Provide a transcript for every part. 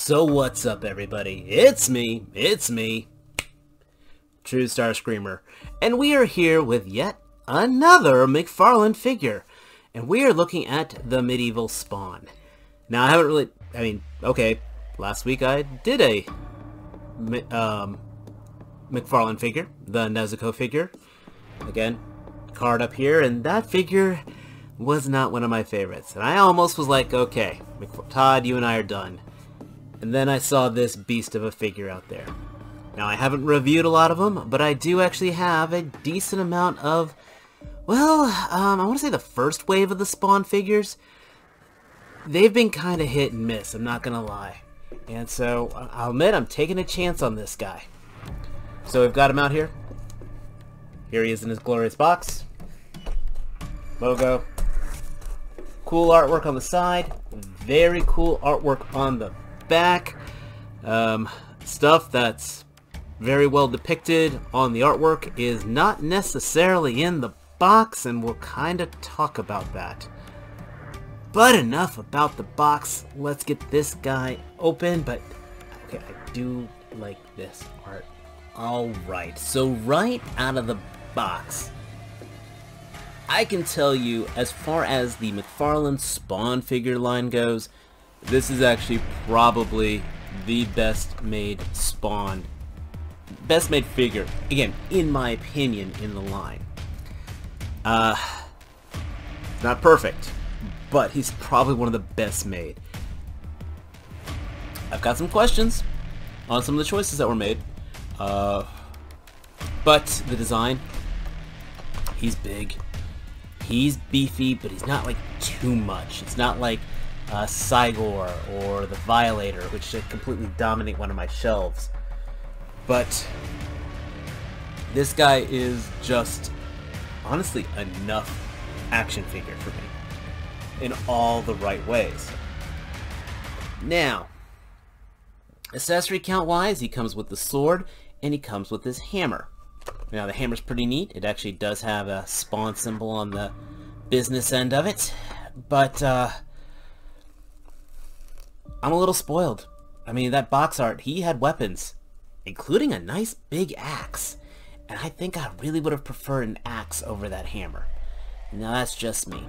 So what's up, everybody? It's me, True Star Screamer, and we are here with yet another McFarlane figure, and we are looking at the Medieval Spawn. Now, I haven't really, okay, last week I did a McFarlane figure, the Nezuko figure. Again, card up here, and that figure was not one of my favorites. And I almost was like, okay, Todd, you and I are done. And then I saw this beast of a figure out there. Now, I haven't reviewed a lot of them, but I do actually have a decent amount of, well, I want to say the first wave of the Spawn figures. They've been kind of hit and miss, I'm not going to lie. And so, I'll admit, I'm taking a chance on this guy. So we've got him out here. Here he is in his glorious box. Logo. Cool artwork on the side. Very cool artwork on the back. Stuff that's very well depicted on the artwork is not necessarily in the box, and we'll kind of talk about that. But enough about the box. Let's get this guy open. But okay, I do like this art. Alright, so right out of the box, I can tell you, as far as the McFarlane Spawn figure line goes, this is actually probably the best made Spawn, best made figure, again, in my opinion, in the line. Not perfect, but he's probably one of the best made. I've got some questions on some of the choices that were made, but the design, he's big, he's beefy, but he's not like too much. It's not like Cygor or the Violator, which should completely dominate one of my shelves. But this guy is just, honestly, enough action figure for me in all the right ways. Now, accessory count wise, he comes with the sword and he comes with his hammer. Now, the hammer's pretty neat. It actually does have a Spawn symbol on the business end of it, but I'm a little spoiled. I mean, that box art, he had weapons, including a nice big axe, and I think I really would have preferred an axe over that hammer. Now, that's just me.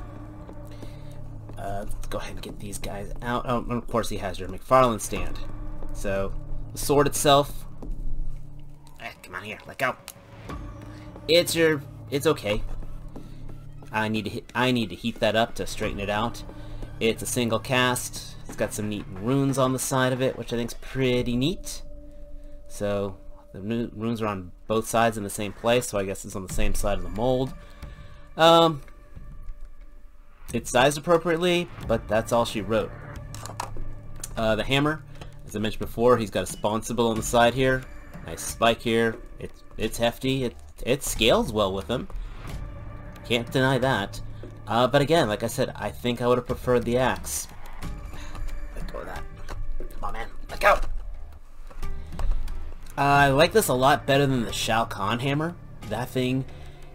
Let's go ahead and get these guys out. Oh, and of course he has your McFarlane stand. So, the sword itself, come on here, let go. It's okay. I need to heat that up to straighten it out. It's a single cast. It's got some neat runes on the side of it, which I think's pretty neat. So the runes are on both sides in the same place, so I guess it's on the same side of the mold. It's sized appropriately, but that's all she wrote. The hammer, as I mentioned before, he's got a Spawn symbol on the side here. Nice spike here. It's hefty. It scales well with him. Can't deny that. But again, like I said, I think I would have preferred the axe. Let go of that. Come on, man. Let go! I like this a lot better than the Shao Kahn hammer. That thing,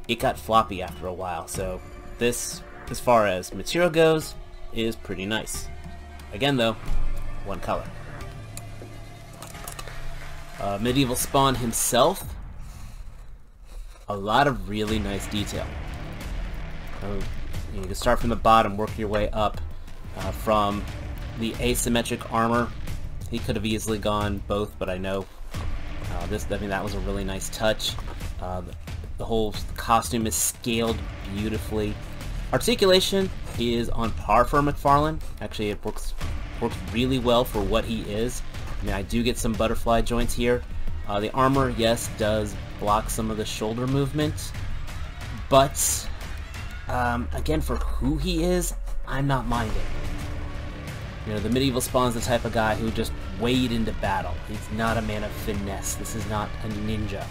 it got floppy after a while. So this, as far as material goes, is pretty nice. Again, though, one color. Medieval Spawn himself, a lot of really nice detail. You can start from the bottom, work your way up from the asymmetric armor. He could have easily gone both, but I know that was a really nice touch. The whole costume is scaled beautifully. Articulation is on par for McFarlane. Actually, it works really well for what he is. I mean, I do get some butterfly joints here. The armor, yes, does block some of the shoulder movement, but again, for who he is, I'm not minding. You know, the Medieval Spawn's the type of guy who just wade into battle. He's not a man of finesse. This is not a ninja.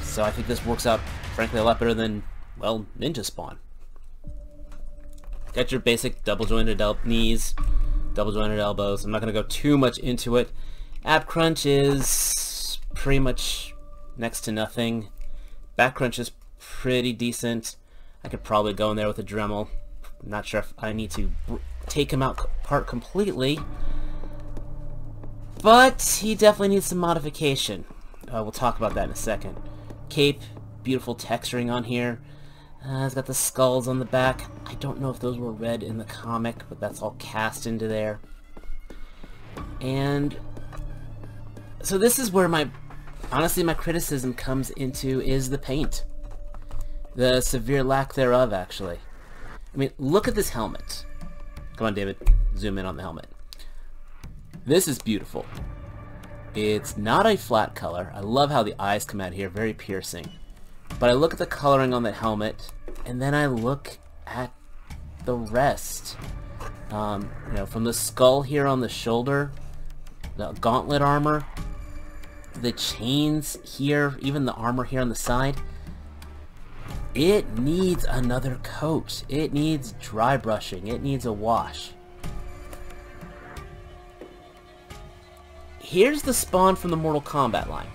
So I think this works out, frankly, a lot better than, well, Ninja Spawn. Got your basic double-jointed knees, double-jointed elbows. I'm not going to go too much into it. Ab crunch is pretty much next to nothing. Back crunch is pretty decent. I could probably go in there with a Dremel. I'm not sure if I need to take him apart completely. But he definitely needs some modification. We'll talk about that in a second. Cape, beautiful texturing on here. It's got the skulls on the back. I don't know if those were red in the comic, but that's all cast into there. And so this is where honestly my criticism comes into, is the paint. The severe lack thereof, actually. I mean, look at this helmet. Come on, David. Zoom in on the helmet. This is beautiful. It's not a flat color. I love how the eyes come out here, very piercing. But I look at the coloring on that helmet, and then I look at the rest. You know, from the skull here on the shoulder, the gauntlet armor, the chains here, even the armor here on the side. It needs another coat. It needs dry brushing. It needs a wash. Here's the Spawn from the Mortal Kombat line.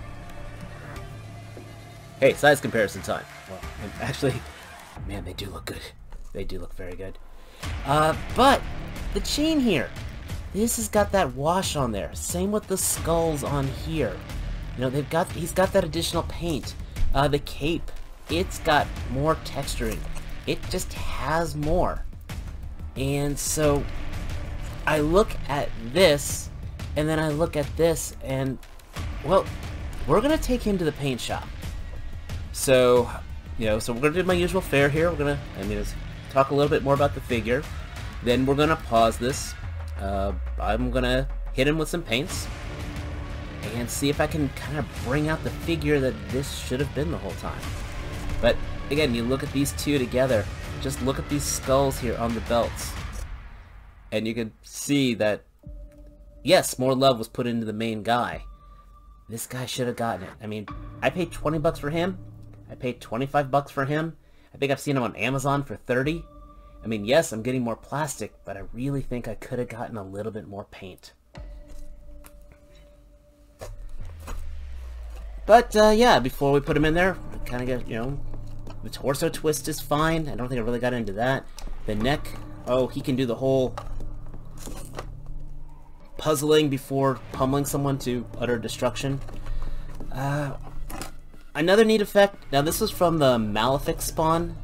Hey, size comparison time. Well, actually, man, they do look good. They do look very good. But the chain here, this has got that wash on there. Same with the skulls on here. You know, he's got that additional paint. The cape, it's got more texturing. It just has more. And so I look at this, and then I look at this, and well, we're gonna take him to the paint shop. So, you know, we're gonna do my usual fare here. We're gonna, talk a little bit more about the figure. Then we're gonna pause this. I'm gonna hit him with some paints and see if I can kind of bring out the figure that this should have been the whole time. But again, you look at these two together. Just look at these skulls here on the belts, and you can see that yes, more love was put into the main guy. This guy should have gotten it. I mean, I paid 20 bucks for him. I paid 25 bucks for him. I think I've seen him on Amazon for 30. I mean, yes, I'm getting more plastic, but I really think I could have gotten a little bit more paint. But, yeah, before we put him in there, kind of get, you know, the torso twist is fine. I don't think I really got into that. The neck, oh, he can do the whole puzzling before pummeling someone to utter destruction. Another neat effect, now this was from the Malefic Spawn,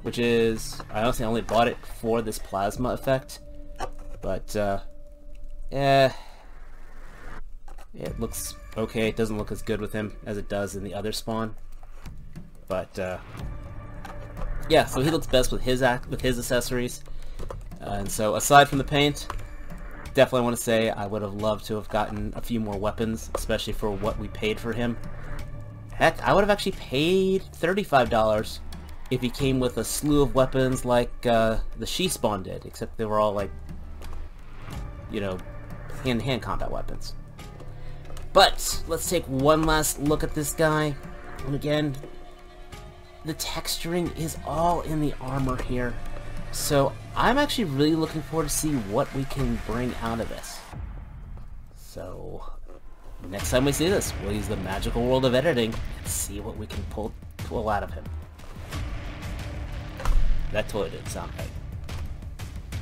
which is, I honestly only bought it for this plasma effect, but, yeah, it looks okay. It doesn't look as good with him as it does in the other Spawn, but, yeah, so he looks best with his accessories, and so aside from the paint, definitely want to say I would have loved to have gotten a few more weapons, especially for what we paid for him. Heck, I would have actually paid $35 if he came with a slew of weapons like the She-Spawn did, except they were all like, you know, hand-to-hand combat weapons. But let's take one last look at this guy, and again, the texturing is all in the armor here. So I'm actually really looking forward to see what we can bring out of this. So next time we see this, we'll use the magical world of editing and see what we can pull out of him. That totally didn't sound right.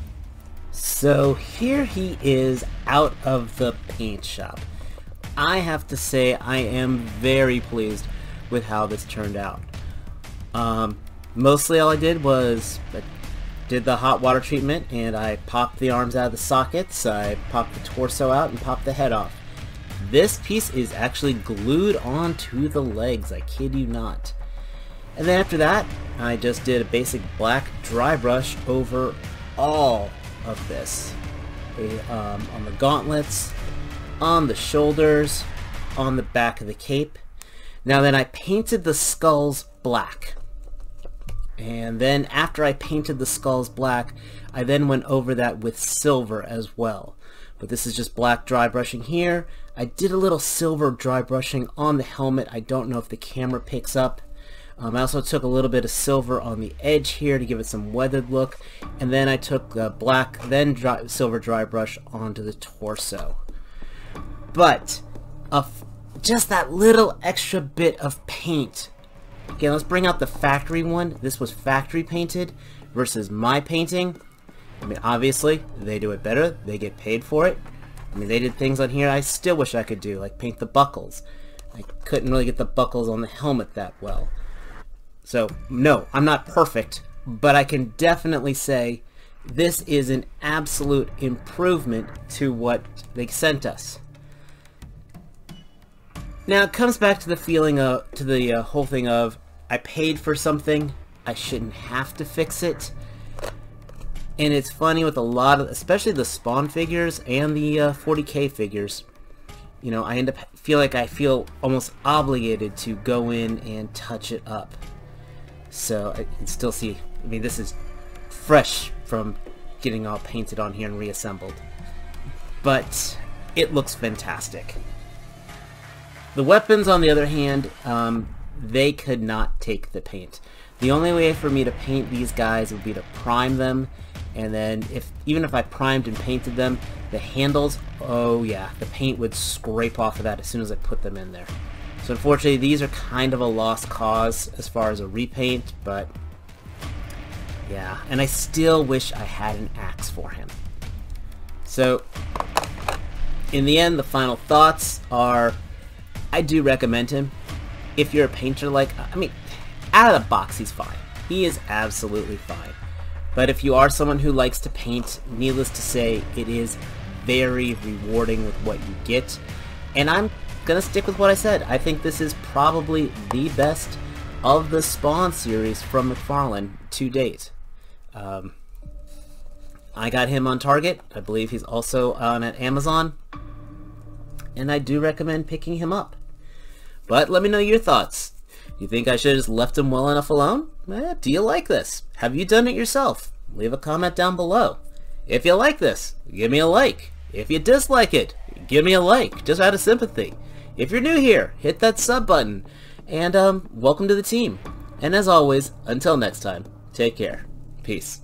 So here he is out of the paint shop. I have to say I am very pleased with how this turned out. Mostly all I did was did the hot water treatment, and I popped the arms out of the sockets, I popped the torso out, and popped the head off. This piece is actually glued onto the legs, I kid you not. And then after that, I just did a basic black dry brush over all of this. On the gauntlets, on the shoulders, on the back of the cape. Now then I painted the skulls black. And then after I painted the skulls black, I then went over that with silver as well. But this is just black dry brushing here. I did a little silver dry brushing on the helmet. I don't know if the camera picks up. I also took a little bit of silver on the edge here to give it some weathered look. And then I took black, then silver dry brush onto the torso. But just that little extra bit of paint. Okay, let's bring out the factory one. This was factory painted versus my painting. I mean, obviously, they do it better. They get paid for it. I mean, they did things on here I still wish I could do, like paint the buckles. I couldn't really get the buckles on the helmet that well. So, no, I'm not perfect, but I can definitely say this is an absolute improvement to what they sent us. Now, it comes back to the feeling of, to the whole thing of, I paid for something, I shouldn't have to fix it. And it's funny with a lot of, especially the Spawn figures and the 40K figures, you know, I feel almost obligated to go in and touch it up. So I can still see, I mean, this is fresh from getting all painted on here and reassembled. But it looks fantastic. The weapons, on the other hand, they could not take the paint. The only way for me to paint these guys would be to prime them, and then even if I primed and painted them, the handles, oh yeah, the paint would scrape off of that as soon as I put them in there. So unfortunately, these are kind of a lost cause as far as a repaint, but yeah, and I still wish I had an axe for him. So in the end, the final thoughts are, I do recommend him. If you're a painter like, I mean, out of the box, he's fine. He is absolutely fine. But if you are someone who likes to paint, needless to say, it is very rewarding with what you get. And I'm gonna stick with what I said. I think this is probably the best of the Spawn series from McFarlane to date. I got him on Target. I believe he's also on at Amazon. And I do recommend picking him up. But let me know your thoughts. You think I should have just left him well enough alone? Do you like this? Have you done it yourself? Leave a comment down below. If you like this, give me a like. If you dislike it, give me a like, just out of sympathy. If you're new here, hit that sub button. And welcome to the team. And as always, until next time, take care. Peace.